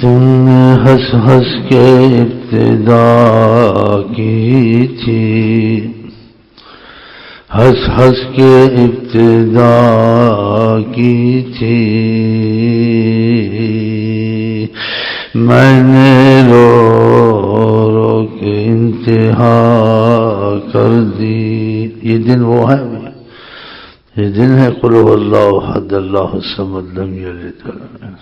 تم نے ہنس ہنس کے ابتدا کی تھی، ہنس ہنس کے ابتدا کی تھی، میں نے رو رو کے انتہا کر دی۔ یہ دن وہ ہے، یہ دن ہے قل هو اللہ احد اللہ الصمد لم یلد ولم یولد۔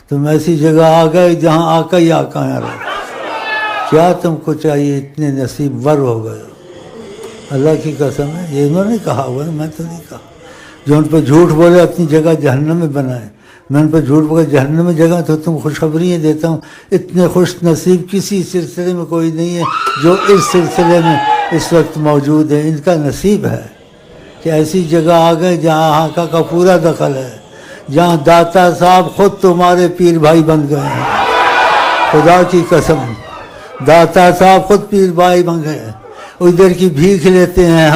تم ایسی جگہ آ گئے جہاں آقا ہی آقا ہیں۔ کیا تم کو چاہیے، اتنے نصیب ور ہو گئے۔ اللہ کی قسم ہے، یہ انہوں نے کہا ہوا، میں تو نہیں کہا۔ جو ان پہ جھوٹ بولے اپنی جگہ جہنم میں بنائے، میں ان پہ جھوٹ بولے جہنم میں جگہ تو تم خوشخبریاں دیتا ہوں۔ اتنے خوش نصیب کسی سلسلے میں کوئی نہیں ہے جو اس سلسلے میں اس وقت موجود ہے۔ ان کا نصیب ہے کہ ایسی جگہ آ گئے جہاں آقا کا پورا دخل ہے، جہاں داتا صاحب خود تمہارے پیر بھائی بن گئے ہیں۔ خدا کی قسم، داتا صاحب خود پیر بھائی بن گئے ہیں۔ ادھر کی بھیک لیتے ہیں،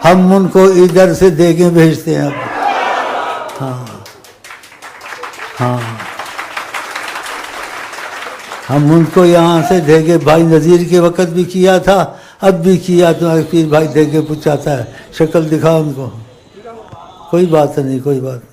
ہم ان کو ادھر سے دیگیں بھیجتے ہیں۔ ہاں ہاں، ہم ان کو یہاں سے دیگے، بھائی نذیر کے وقت بھی کیا تھا، اب بھی کیا، تمہارے پیر بھائی دیگے پہنچاتا ہے۔ شکل دکھا ان کو، کوئی بات نہیں، کوئی بات نہیں۔